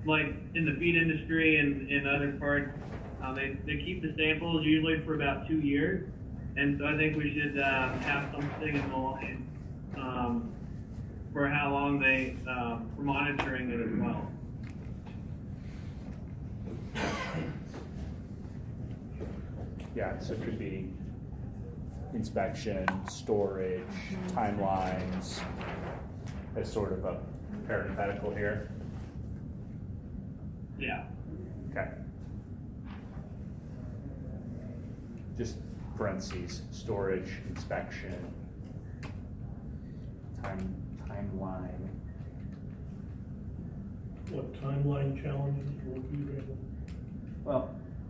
like in the feed industry and in other parts, they keep the samples usually for about 2 years. And so I think we should have something in line for how long for monitoring it as well. Yeah, so it could be inspection, storage, timelines, as sort of a parenthetical here. Yeah. Okay. Just parentheses, storage, inspection, timeline. What timeline challenges will you handle? Well,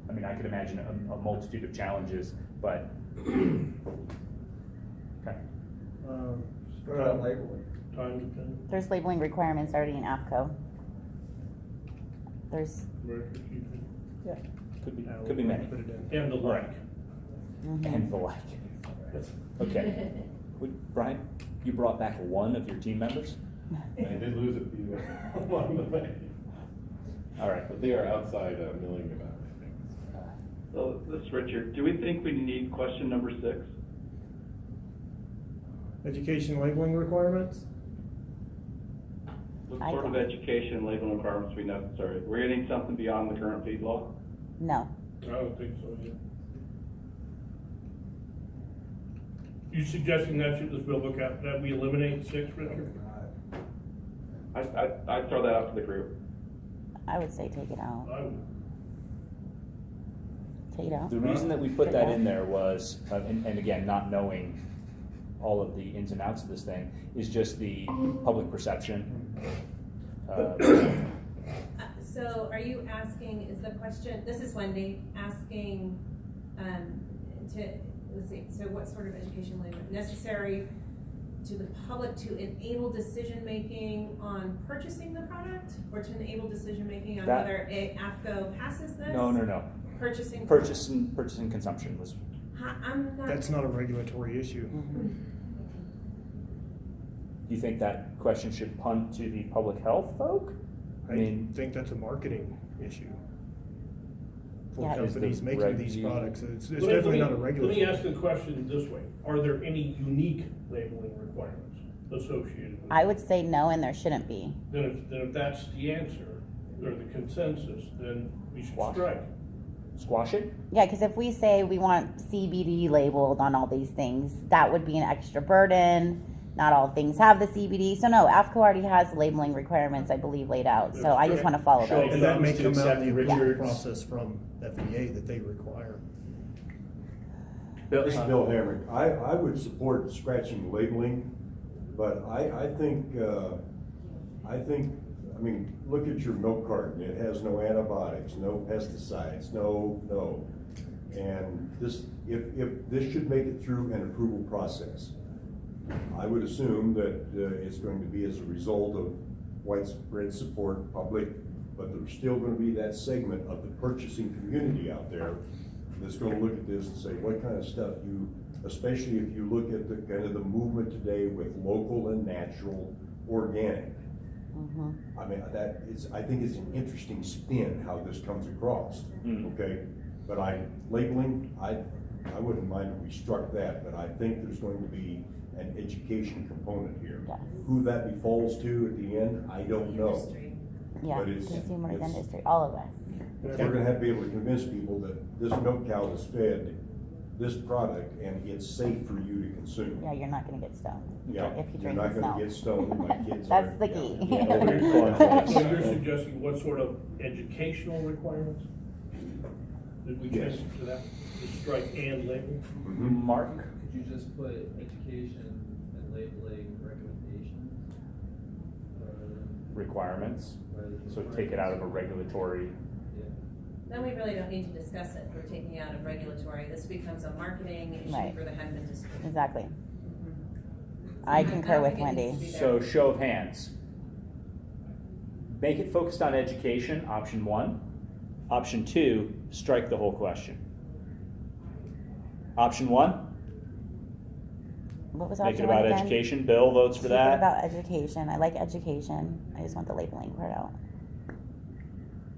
I mean, I could imagine a multitude of challenges, but okay. Time dependent. There's labeling requirements already in AFCO. There's, Record keeping. Yeah, could be many. And the like. And the like. Okay. Brian, you brought back one of your team members? I did lose a few along the way. All right. But they are outside milling about things. So this is Richard. Do we think we need question number 6? Education labeling requirements? What I sort of don't. education labeling requirements we necessary? We're getting something beyond the current feed law? no. I don't think so, yeah. You suggesting that we'll look at, that we eliminate 6, Richard? I'd throw that out to the group. I would say take it out. I would. Take it out. The reason that we put that in there was, and again, not knowing all of the ins and outs of this thing, is just the public perception. So are you asking, is the question, this is Wendy, asking let's see, so what sort of education necessary to the public to enable decision-making on purchasing the product, or to enable decision-making on whether AFCO passes this? No. Purchasing Consumption was. I'm not. That's not a regulatory issue. Do you think that question should punt to the public health folk? I think that's a marketing issue for Yeah. companies making these products. It's Let definitely me- not a regulatory. Let me ask the question this way. Are there any unique labeling requirements associated with it? I would say no, and there shouldn't be. Then if that's the answer, or the consensus, then we should strike. Squash it? Yeah, because if we say we want CBD labeled on all these things, that would be an extra burden. Not all things have the CBD. So no, AFCO already has labeling requirements, I believe, laid out. So I just want to follow those. And that may To come out accept in the approval Richard's- process from FDA that they require. This is Bill Hamrick. I would support scratching labeling, but I think, I mean, look at your milk carton. It has no antibiotics, no pesticides, no. And if this should make it through an approval process, I would assume that it's going to be as a result of widespread support, public, but there's still going to be that segment of the purchasing community out there that's going to look at this and say, what kind of stuff especially if you look at the kind of the movement today with local and natural organic. I mean, I think it's an interesting spin how this comes across, okay? But labeling, I wouldn't mind if we struck that, but I think there's going to be an education component here. Yes. Who that befalls to at the end, I don't know. Industry. Yeah, But it's- consumers, industry, all of us. We're gonna have to be able to convince people that this milk cow is fed this product and it's safe for you to consume. Yeah, you're not going to get stoned Yeah, if you you're drink not this gonna milk. get stoned, my kids That's are. the key. Yeah. So you're suggesting what sort of educational requirements? Did we Yes. change to that, to strike and label? Mark? Could you just put education and labeling recommendations? Requirements. Rather than So take it out of a regulatory. Yeah. Then we really don't need to discuss it. We're taking out of regulatory. This becomes a marketing issue Right. for the hemp industry. Exactly. I concur don't with think it needs Wendy. to be So there. show of hands. Make it focused on education, option 1. Option 2, strike the whole question. Option 1, What was make option it one about again? education. Bill votes for Keep it that. about education. I like education. I just want the labeling part out.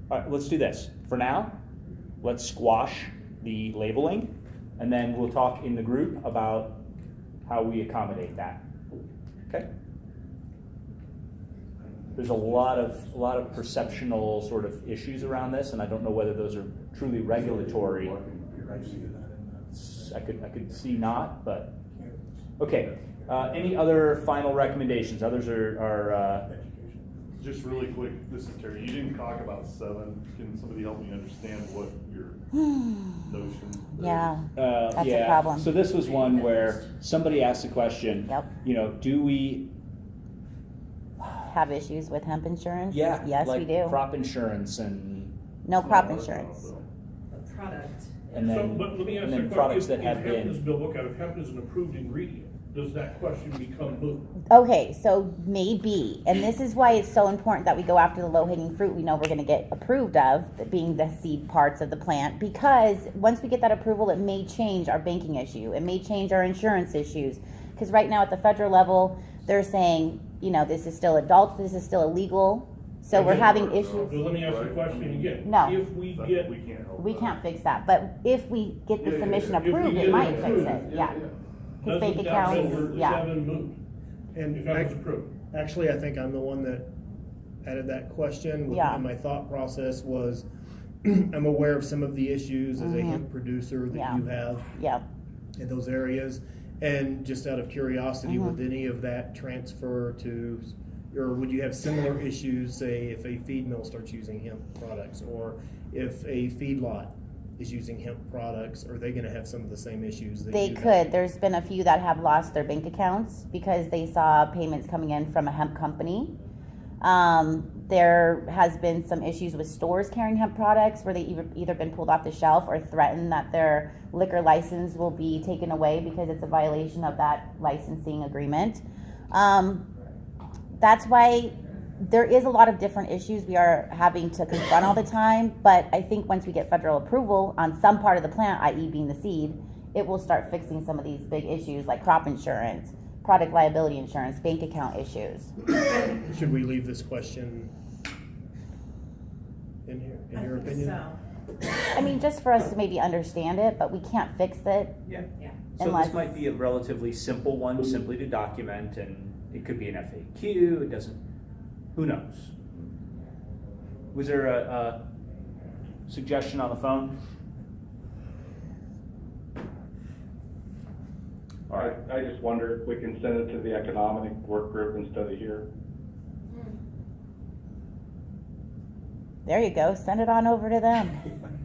All right, let's do this. For now, let's squash the labeling, and then we'll talk in the group about how we accommodate that. Okay? There's a lot of perceptional sort of issues around this, and I don't know whether those are truly regulatory. I could see not, but okay. Any other final recommendations? Others are Just really quick, this is Terry. You didn't talk about 7. Can somebody help me understand what your notion is? Yeah, that's a problem. So this was one where somebody asked the question, Yep. Do we Have issues with hemp insurance? Yeah, Yes, like we do. crop insurance and No crop insurance. A product. and then, So, but let me ask and you a then question. products If that have hemp is, been. Bill, look at if hemp is an approved ingredient, does that question become moot? Okay, so maybe, and this is why it's so important that we go after the low-hanging fruit we know we're gonna get approved of, being the seed parts of the plant, because once we get that approval, it may change our banking issue, it may change our insurance issues, because right now at the federal level, they're saying, this is still adult, this is still illegal, so we're having issues. So let me ask the question again. No. If we That get, we can't help We that. can't fix that, but if we get the Yeah, yeah, submission yeah. If we approved, get it it might fix approved, it, yeah. Because bank doesn't that accounts, render yeah. 7 moot? And If that was approved? actually, I think I'm the one that added that question. Yeah. And my thought process was, I'm aware of some of the issues as a Mhm. hemp producer that Yeah. you have Yeah, in those areas. And just out of curiosity, Mhm. would any of that transfer to, or would you have similar issues, say, if a feed mill starts using hemp products, or if a feedlot is using hemp products, are they gonna have some of the same issues that they you have? could. There's been a few that have lost their bank accounts because they saw payments coming in from a hemp company. There has been some issues with stores carrying hemp products where they either been pulled off the shelf or threatened that their liquor license will be taken away because it's a violation of that licensing agreement. That's why there is a lot of different issues we are having to confront all the time, but I think once we get federal approval on some part of the plant, i.e. being the seed, it will start fixing some of these big issues like crop insurance, product liability insurance, bank account issues. Should we leave this question in here, in your opinion? I mean, just for us to maybe understand it, but we can't fix it. Yeah. Yeah. So Unless- this might be a relatively simple one, simply to document, and it could be an FAQ. It doesn't. Who knows? Was there a suggestion on the phone? All right. I just wonder if we can send it to the economic work group instead of here. There you go. Send it on over to them.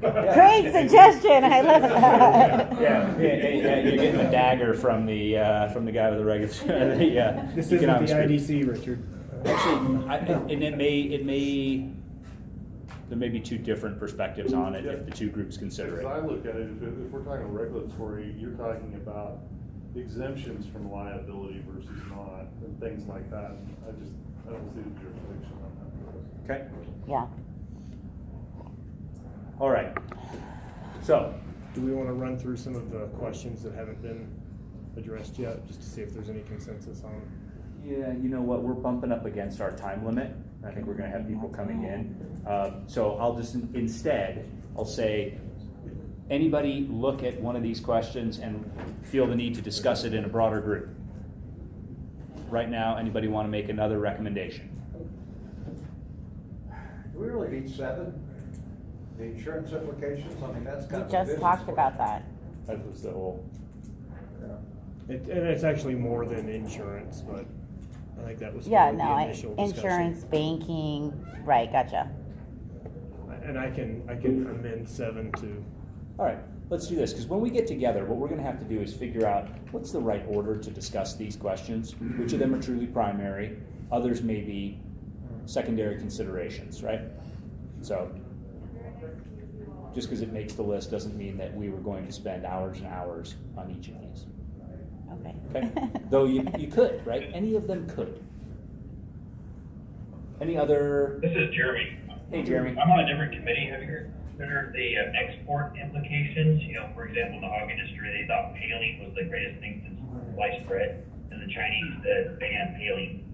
Great suggestion. I love that. Yeah, you're getting a dagger from the guy with the regular. This isn't the economics group. IDC, Richard. Actually, and it may there may be two different perspectives on it if the two groups consider As it. I look at it, if we're talking regulatory, you're talking about exemptions from liability versus not, and things like that. I don't see the jurisdiction on that. Okay. Yeah. All right. So, Do we want to run through some of the questions that haven't been addressed yet, just to see if there's any consensus on them? yeah, you know what? We're bumping up against our time limit. I think we're going to have people coming in. So I'll just instead I'll say, anybody look at one of these questions and feel the need to discuss it in a broader group. Right now, anybody want to make another recommendation? Do we really need 7? The insurance implications, I mean, that's We kind of a just business talked question. about that. That was the whole. And it's actually more than insurance, but I think that was Yeah, part of no, the initial discussion. insurance, banking, right, gotcha. And I can amend 7 to, All right, let's do this, because when we get together, what we're going to have to do is figure out what's the right order to discuss these questions. Which of them are truly primary, others may be secondary considerations, right? So, just because it makes the list doesn't mean that we were going to spend hours and hours on each of these. Okay. Okay? Though you could, right? Any of them could. Any other? This is Jeremy. Hey, Jeremy. I'm on a different committee. Have you considered the export implications? You know, for example, in the hog industry, they thought paling was the greatest thing since sliced bread, and the Chinese banned paling,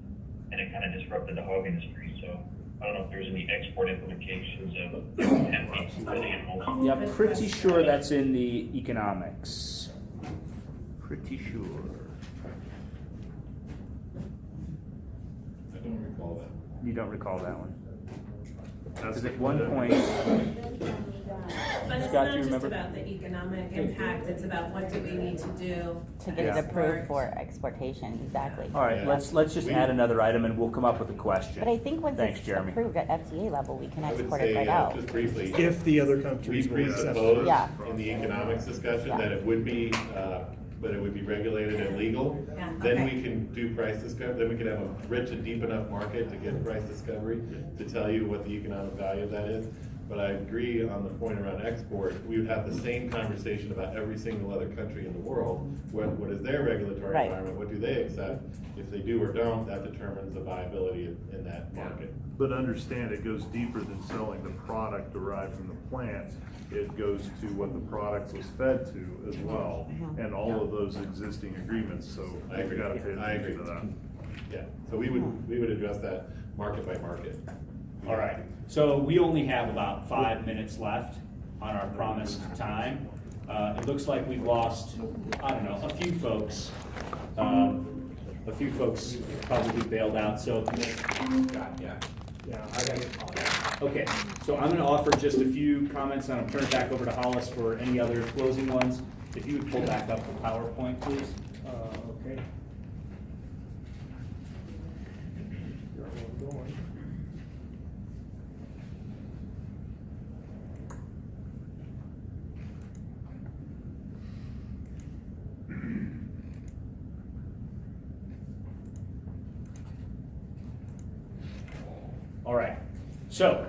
and it kind of disrupted the hog industry. So I don't know if there's any export implications of hemp being for animals. Yeah, I'm pretty sure that's in the economics. Pretty sure. I don't recall that. You don't recall that one? That's Because at one point, But it's Scott, not do you just remember? about the economic impact, it's about what do we need to do To get it approved for exportation, exactly. all right, Yeah. let's just add another item and we'll come up with a question. But I think once Thanks, it's Jeremy. approved at FDA level, we can I would export say, it right out. just briefly, If the other we countries will accept it. presuppose Yeah. in the economics discussion Yeah. that it would be, but it would be regulated and legal. Yeah, Then okay. we can do price discovery, then we can have a rich and deep enough market to get price discovery to tell you what the economic value of that is. But I agree on the point around export, we would have the same conversation about every single other country in the world. What is their regulatory Right. environment, what do they accept? If they do or don't, that determines the viability in that market. But understand, it goes deeper than selling the product derived from the plants. It goes to what the product was fed to as well, and all of those existing agreements, so I agree. you've got to pay I agree. attention to that. Yeah, so we would address that market by market. All right, so we only have about 5 minutes left on our promised time. It looks like we've lost, I don't know, a few folks. A few folks probably bailed out, so. Okay, so I'm gonna offer just a few comments and I'll turn it back over to Hollis for any other closing ones. If you would pull back up the PowerPoint, please. Okay. All right, so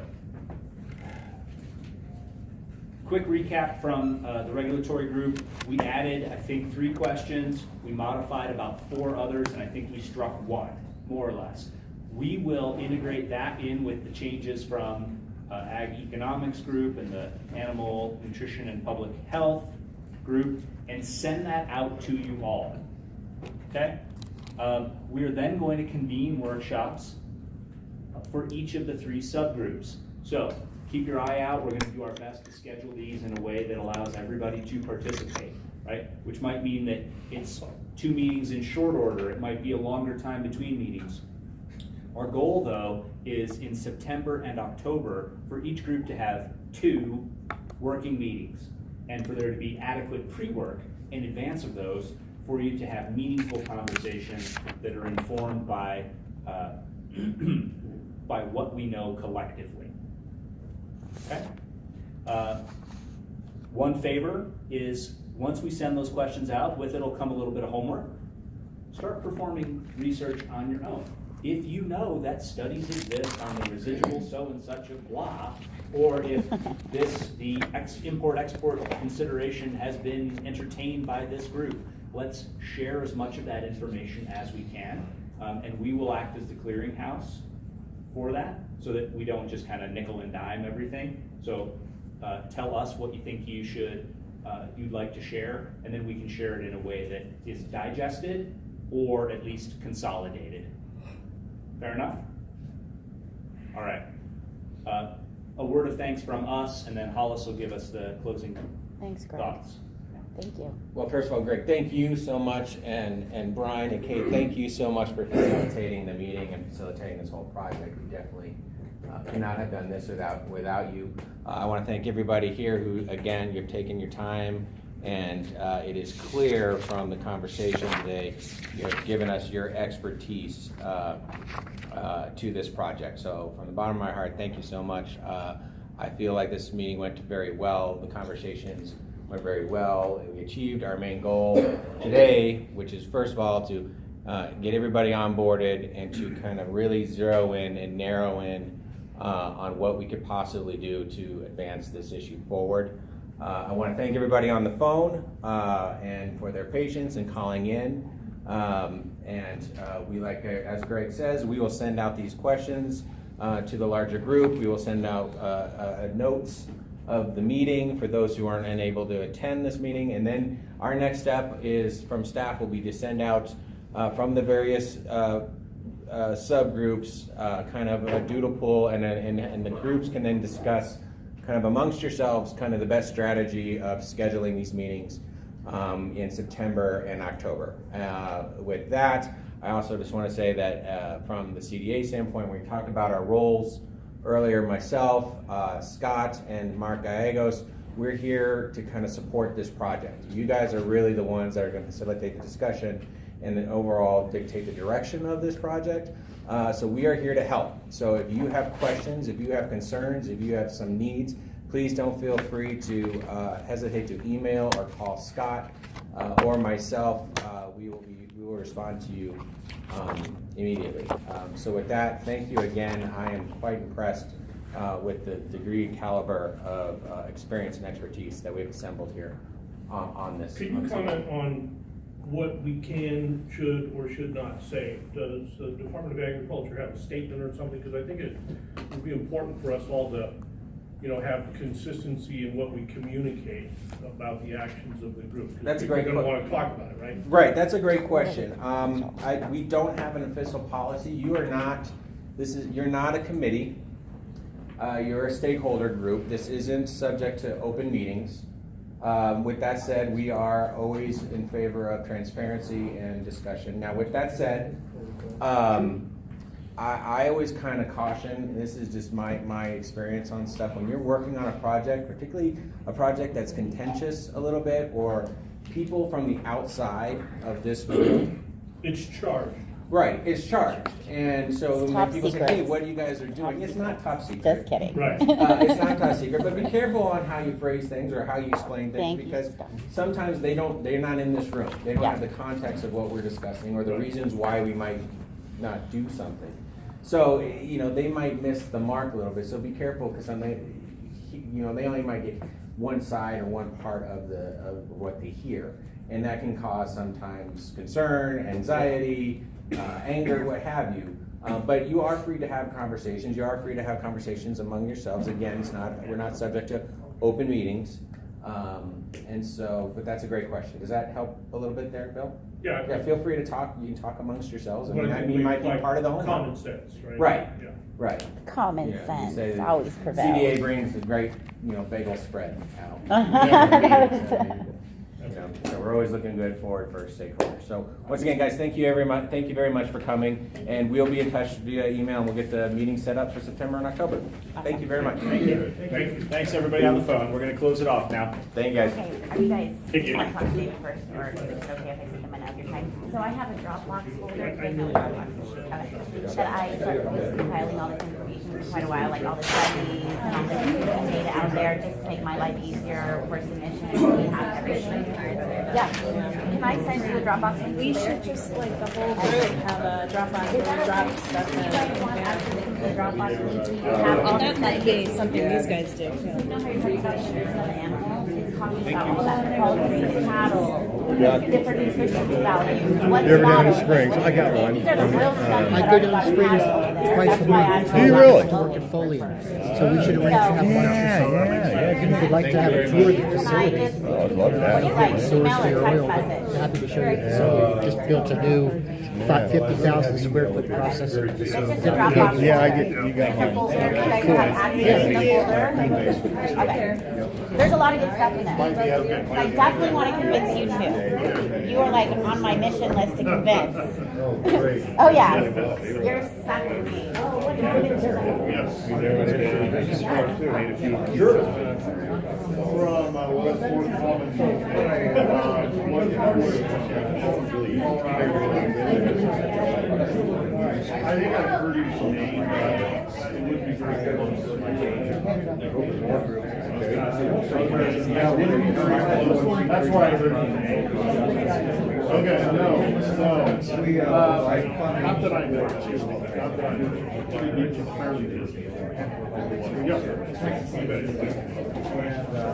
quick recap from the regulatory group. We added, I think, 3 questions. We modified about 4 others, and I think we struck 1, more or less. We will integrate that in with the changes from Ag Economics group and the Animal Nutrition and Public Health group and send that out to you all. Okay? We are then going to convene workshops for each of the 3 subgroups. So keep your eye out. We're going to do our best to schedule these in a way that allows everybody to participate, right? Which might mean that it's 2 meetings in short order. It might be a longer time between meetings. Our goal, though, is in September and October for each group to have 2 working meetings and for there to be adequate pre-work in advance of those for you to have meaningful conversations that are informed by by what we know collectively. Okay? One favor is once we send those questions out, with it'll come a little bit of homework. Start performing research on your own. If you know that studies exist on the residual so and such of blah, or if the import-export consideration has been entertained by this group, let's share as much of that information as we can, and we will act as the clearinghouse for that, so that we don't just kind of nickel and dime everything. So tell us what you think you'd like to share, and then we can share it in a way that is digested or at least consolidated. Fair enough? All right. A word of thanks from us, and then Hollis will give us the closing Thanks, Greg. thoughts. Thank you. Well, first of all, Greg, thank you so much, and Brian and Kate, thank you so much for facilitating the meeting and facilitating this whole project. We definitely cannot have done this without you. I want to thank everybody here who, again, you've taken your time, and it is clear from the conversation today, you've given us your expertise to this project. So from the bottom of my heart, thank you so much. I feel like this meeting went very well. The conversations went very well. We achieved our main goal today, which is first of all to get everybody onboarded and to kind of really zero in and narrow in on what we could possibly do to advance this issue forward. I want to thank everybody on the phone and for their patience in calling in. We, like as Greg says, we will send out these questions to the larger group. We will send out notes of the meeting for those who aren't unable to attend this meeting. And then our next step is from staff will be to send out from the various subgroups, kind of a doodle poll, and the groups can then discuss kind of amongst yourselves kind of the best strategy of scheduling these meetings in September and October. With that, I also just want to say that from the CDA standpoint, we talked about our roles earlier, myself, Scott, and Mark Gallegos. We're here to kind of support this project. You guys are really the ones that are going to facilitate the discussion and then overall dictate the direction of this project. So we are here to help. So if you have questions, if you have concerns, if you have some needs, please don't feel free to hesitate to email or call Scott or myself. We will respond to you immediately. So with that, thank you again. I am quite impressed with the degree and caliber of experience and expertise that we've assembled here on this. Can you comment on what we can, should, or should not say? Does the Department of Agriculture have a statement or something? Because I think it would be important for us all to, have consistency in what we communicate about the actions of the group. That's a great question. We're going to want to talk about it, right? Right, that's a great question. We don't have an official policy. You're not a committee. You're a stakeholder group. This isn't subject to open meetings. With that said, we are always in favor of transparency and discussion. Now, with that said, I always kind of caution, this is just my experience on stuff, when you're working on a project, particularly a project that's contentious a little bit, or people from the outside of this group. It's charged. Right, it's charged. And so It's when top people secret. say, hey, what you guys are doing, it's not top secret. Just kidding. Right. It's not top secret, but be careful on how you phrase things or how you explain things, Thank you, because Scott. sometimes they're not in this room. They don't Yeah. have the context of what we're discussing or the reasons why we might not do something. So, they might miss the mark a little bit, so be careful, because they only might get one side or one part of what they hear. And that can cause sometimes concern, anxiety, anger, what have you. But you are free to have conversations. You are free to have conversations among yourselves. Again, we're not subject to open meetings. But that's a great question. Does that help a little bit there, Bill? Yeah. Yeah, feel free to talk. You can talk amongst yourselves. I mean, But that might be like part of the homework. common sense, right? Right. Yeah. Right. Common Yeah, you sense say that always prevails. CDA brings a great, bagel spread out. So we're always looking good forward for stakeholders. So once again, guys, thank you very much for coming, and we'll be in touch via email, and we'll get the meeting set up for September and October. Thank you very much. Thank you. Thank you. Thanks, everybody on the phone. We're going to close it off now. Thank you, guys. Okay, are you guys, Thank you. want to talk to David first, or is it okay if I take a minute of your time? So I have a Dropbox folder, you guys know what Dropbox folder, okay, that I started compiling all this information for quite a while, like all the studies and all the data out there, just to make my life easier for submission. We have everything. Yeah, can I send you a Dropbox link? We should just, like, the whole group have a Dropbox where we drop stuff You guys in. want after the Dropbox link, you have all the That might be studies. something these guys do. You know how you're talking about shares of animals? It's talking about all that poultry, cattle, different nutrition values. What's You ever down in valid? Springs? I got one. These are the real stuff I that go are down about to Springs cattle over there. twice That's a why month. I Do you know really? about To work at Foliage. So we should arrange to have So- if you'd like to have a tour of the Can I facility. just- Oh, I'd love that. Like, Source email the or oil, text but message? happy to show you the facility. Just built a new 50,000 square foot processor It's facility. just a Dropbox. Yeah, I folder. get, you got It's a one. folder. You guys have access to the folder. Okay. There's a lot of good stuff in there. I definitely want to convince you too. You are like on my mission list to convince. Oh, great. Oh yeah, you're second me. I think I've heard his name, it would be very good on that's why I heard his name. Okay, no, not that I know, excuse me, not that I know.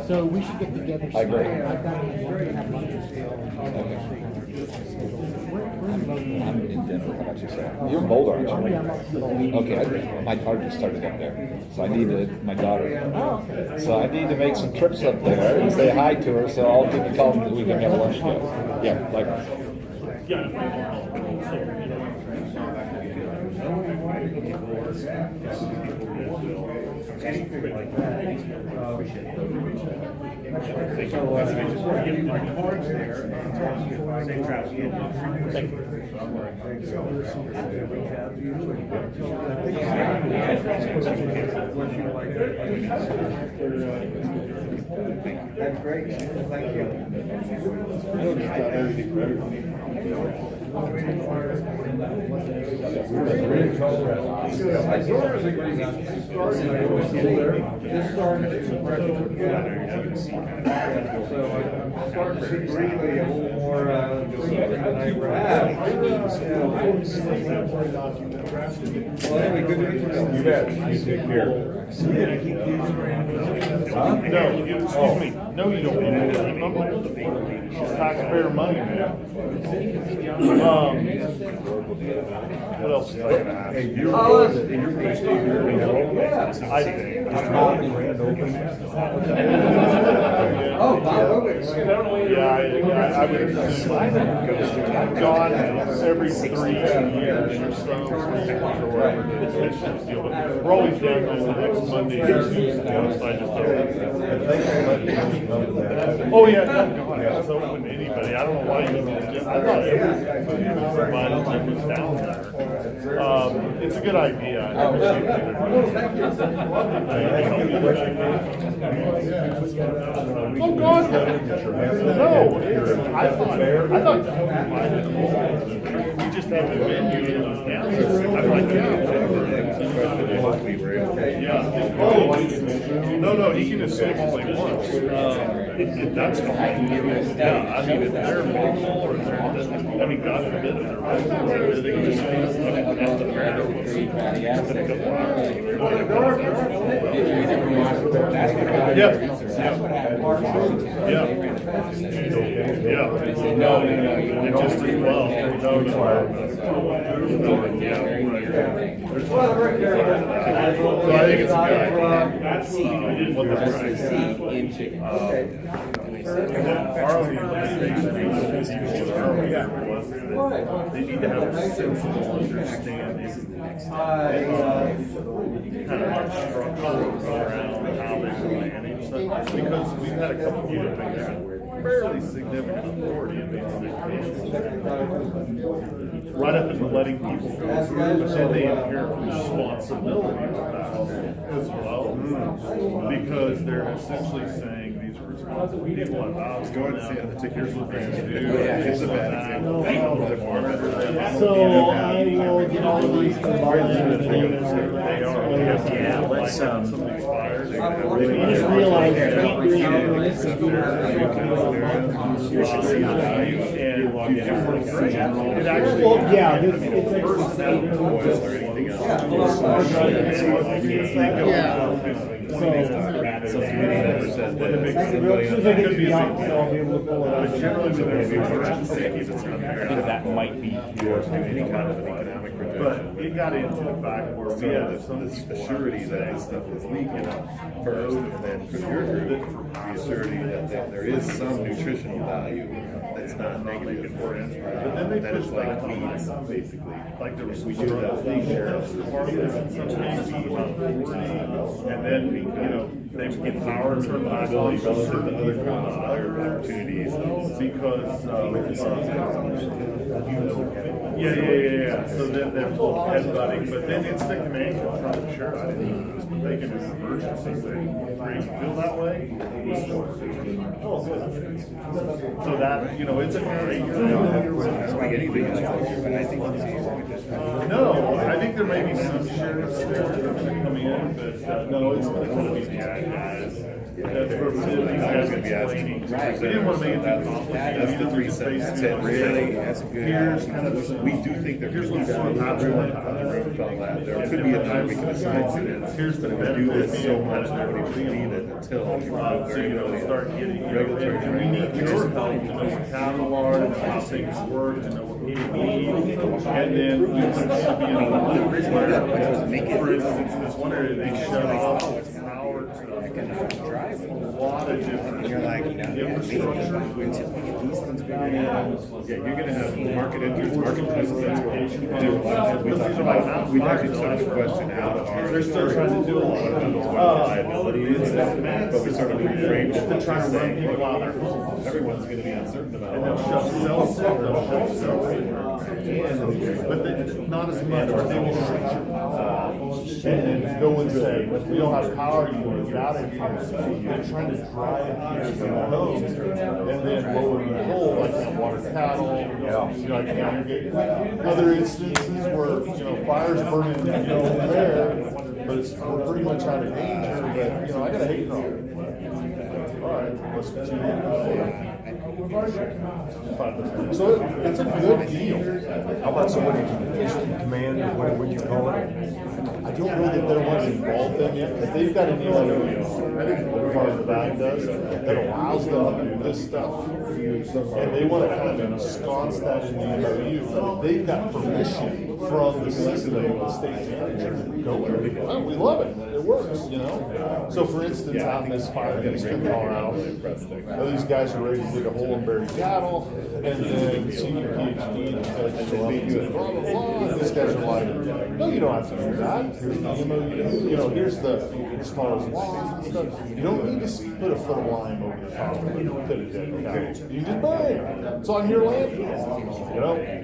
So we should get together. I agree. I've got I'm in Denver, how about yourself? You're in Boulder, aren't you? Okay, my daughter just started up there, so I need to, my daughter. So I need to make some trips up there and say hi to her, so I'll give you a call and we can have lunch together. Yeah, like. anything like that. So, I just want to give you my cards there. Safe travels. Thank you. That's great. Thank you. This started as a freshman. So I'm starting to see really a little more than I ever have. Well, anyway, good to meet you. You bet. You take care. No, excuse me. No, you don't need to keep them. It's taxpayer money, man. What else is I gonna ask? Hey, you're I think. Oh, Bob Roberts. Yeah, I would assume. I've gone every 3 years or so. We're always down there the next Monday or Tuesday, so I just oh yeah, it's open to anybody. I don't know why you didn't. I thought everybody was down there. It's a good idea. I oh God, no! I thought we just have a venue in town. I'm like, yeah. Oh, no, he can assume all he wants. That's fine. Yeah, I mean, if they're minimal or they're, I mean, God forbid, if they're right, they can just use the fair within a couple hours. Yeah. No, it just as well. So I think it's a good idea. What the price in chicken. Our organization, they need to have a sensible understanding kind of structure around how they manage things. Because we've had a couple of people that have fairly significant authority in these situations. Right up into letting people go through, but then they inherit responsibility with that as well. Because they're essentially saying these are responsible people and I was going to say a particular thing to do. It's a bad example. So I will get all of these combined. Yeah, let's I just realized it actually, yeah, it's that might be yours to any kind of economic projection. But it got into the fact where we had some surety that this stuff was leaking first, and then for your group, the surety that there is some nutritional value that's not negative for it. But then they put like weeds, basically. Like there was we do that sheriff's department, sometimes about 40, and then they would get power from liability relative to other opportunities because yeah. So then they're headbutting, but then instant command comes from the sheriff. I didn't know this, but they can do emergency thing. Do you feel that way? Oh, good. So that it's a great thing. It's like anything else, but I think no, I think there may be some sheriffs there that are going to come in, but no, it's going to be the ag guys. That's for these guys going to be asking. They didn't want to make it too complicated. That's the 3 cents. That's it, really. That's good. Here's kind of we do think there could be value. Everyone on the road felt that. There could be a time we can assign students. Here's the benefit. Do this so much that nobody will need it until start getting regulatory training. We need your help to know what cattle are, to know how things work, to know what people need, and then we want to be in a loop where, for instance, in this one area, they shut off power to lot of different. You're like, infrastructure. these things figured out. Yeah, you're gonna have market entrance, market participants. We've actually took the question out of our. They're still trying to do a lot of liabilities, but we sort of reframed it. They're trying to run people out of their homes. Everyone's gonna be uncertain about it. And they'll shut cells, but not as much, or they will shut your power. And go and say, we don't have power, you want to get out of here. They're trying to drive people from their homes, and then lo and behold, I can't water cattle, I can't irrigate. Other instances where, fires burning, there, but we're pretty much out of danger, but, I gotta hate it all. All right, let's continue. So it's a good deal. How about somebody instant command, or what would you call it? I don't know that they're one involved in yet, because they've got an MOU, what part of the bank does, that allows them to do this stuff. And they want to kind of ensconce that in the MOU. They've got permission from the system, the state manager, to go there. Well, we love it, it works, So for instance, out in this fire district in Colorado, these guys are ready to dig a hole and bury cattle, and then senior PhD and blah, blah, blah. These guys are like, no, you don't have to do that. Here's the MOU, here's as far as laws and stuff. You don't need to put a foot of lime over the top of it, put a dead cow. You just bury it. It's on your land.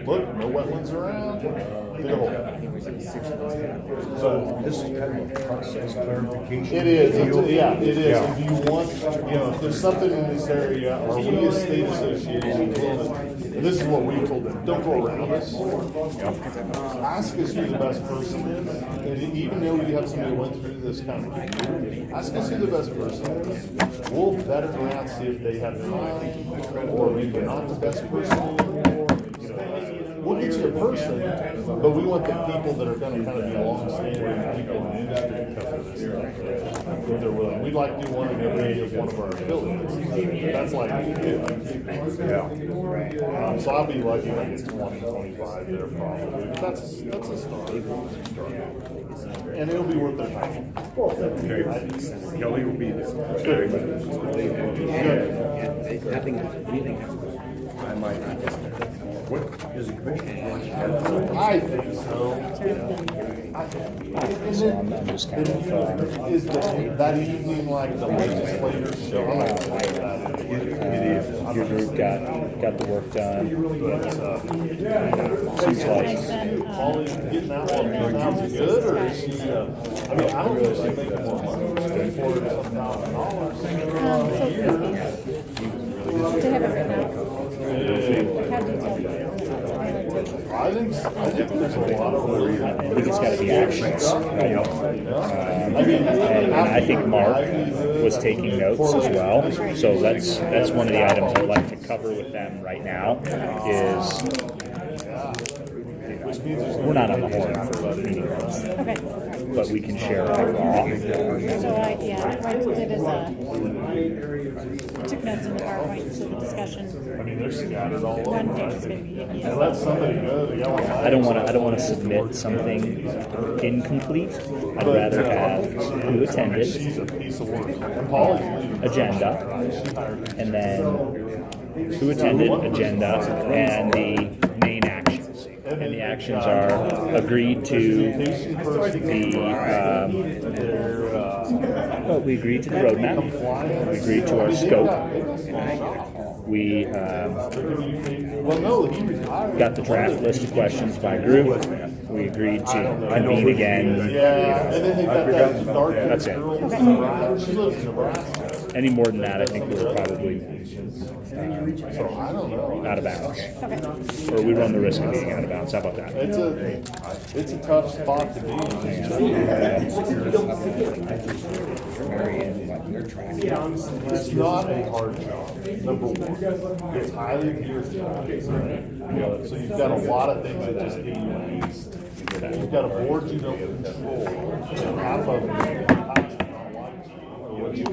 Look, no wetlands around. Dig a hole. So this is kind of a process clarification. It is, it is. If you want, if there's something in this area, or we as state association, and this is what we told them, don't go around us. Ask us who the best person is, and even though you have somebody who went through this kind of review, ask us who the best person is. We'll vet it around, see if they have time, or maybe they're not the best person. We'll get you a person, but we want the people that are going to kind of be long-standing people in the industry to cover this stuff. If they're willing. We'd like to do one in every one of our affiliates. That's like 50. Yeah. So I'll be lucky if I get 20, 25 there probably. But that's a start. And it'll be worth their time. Okay. Kelly will be there. Good. Nothing really. I might not. What is the commissioner's I think so. I'm just kind of. Is that evening like the legislators show? Your group got the work done. Seems like Polly getting out good, or is she? I mean, I don't know if she's making more money. They have it written out. How detailed? I think there's a lot of really. I think it's got to be actions, right? And I think Mark was taking notes as well. So that's one of the items I'd like to cover with them right now. Is we're not on the horn for meeting notes, but we can share our law. So I did took notes in the PowerPoint, so the discussion. I mean, they're scattered all over. One page is going to be And let somebody go. I don't want to submit something incomplete. I'd rather have who attended, She's a piece of work. And Polly's leaving. agenda, and then who attended, agenda, and the main actions. And the actions are agreed to we agreed to the roadmap. We agreed to our scope. We got the draft list of questions by group. We agreed to convene again. Yeah, and then they got that dark That's it. girl. She lives in Nebraska. Any more than that, I think we were probably So I don't know. out of bounds. Or we run the risk of being out of bounds. How about that? It's a tough spot to be in. It's not a hard job, number one. It's highly geared. So you've got a lot of things that just get you angst. You've got a board you don't control. Half of what you do.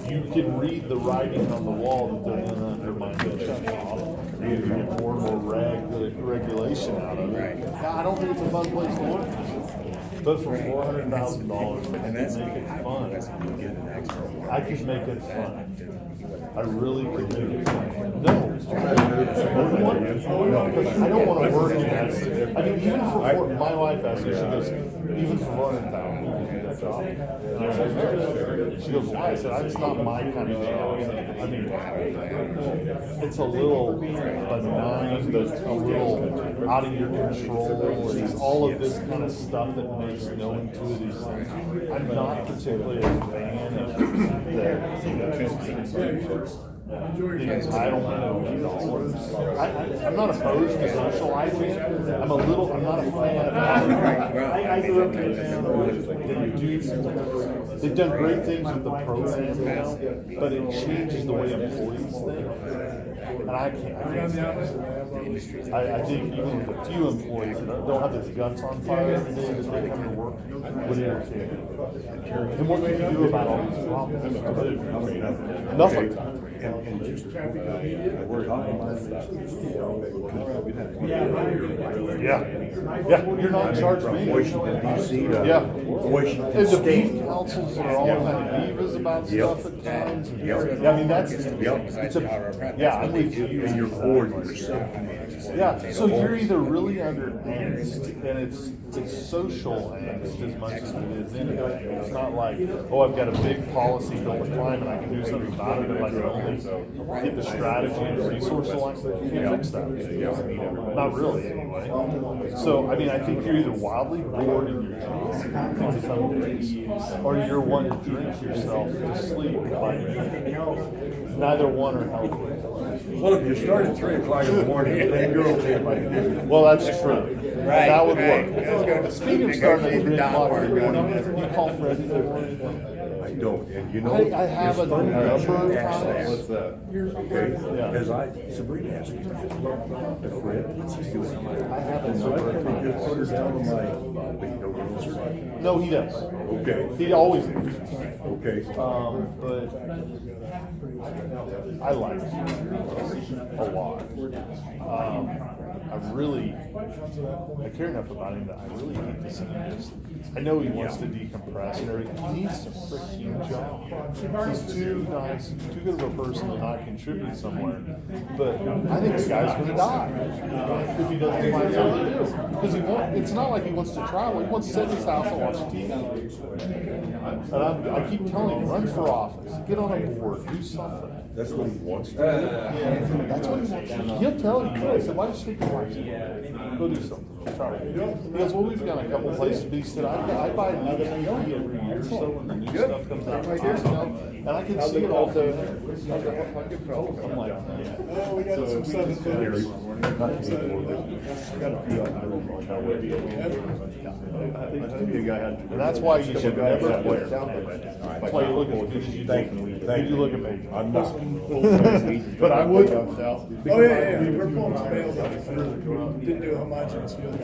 You can read the writing on the wall that they're going to undermine the shutdown. You get more and more regulation out of it. I don't think it's a fun place to work. But for $400,000, and that's make it fun. I could make it fun. I really could make it fun. No. I don't want to work in that. I mean, even for my wife asked me, she goes, even for Morningside, we can do that job. And I said, no. She goes, why? I said, it's not my kind of job. I mean, it's a little benign, but a little out of your control. It's all of this kind of stuff that makes knowing two of these things. I'm not particularly a fan of the entitlement of dollars. I'm not opposed to socializing. I'm not a fan of I grew up in a family they've done great things with the program now, but it changes the way employees think. And I can't stand it. I think even with a few employees that don't have their guts on fire every day that they come to work with irritated. And what can you do about all these problems? Nothing. And just yeah, you're not in charge of me. Washington DC, yeah, Washington and the State beef councils are all kind of divas about stuff at times. I mean, that's I'm with you. And your board, yeah, so you're either really under angst, and it's social angst as much as it is anything. It's not like, oh, I've got a big policy bill to climb and I can do something about it if I can only get the strategy and the resource aligned. You can fix that. Not really, anyway. So, I mean, I think you're either wildly bored in your job on some days, or you're one to drink yourself to sleep. Like, neither one are healthy. Well, if you start at 3 o'clock in the morning, then you're okay by noon. Well, that's true. Right, that would right. work. Speaking of starting at 3 o'clock in the morning, you call Fred in the morning? I don't, and you know, I have a number of times. What's that? Okay, as Sabrina asked me, Fred, what's he doing? I have a So I number of think just put her times. down on my, but you don't answer. No, he does. Okay. He always answers. Okay. But I like him a lot. I care enough about him that I really hate to see him just. I know he wants to decompress and everything. He needs a freaking job. He's too nice, too good of a person to not contribute somewhere. But I think this guy's going to die if he doesn't find something to do. Because it's not like he wants to travel. He wants to sit in his house and watch TV. And I keep telling him, run for office, get on a board, do something. That's what he wants to do. Yeah, that's what he wants to do. He'll tell you. I said, why don't you take your life? Go do something. Try it. He goes, well, we've got a couple places. But he said, I buy a new TV every year or so when the new stuff comes out. And I can see it all through there. I'm like, yeah. Oh, we got some stuff. And that's why you should never wear. That's why you look as good as you do. You look amazing. I'm not. But I would. Oh, yeah. We're pulling some bales out. Didn't do homogeneous field.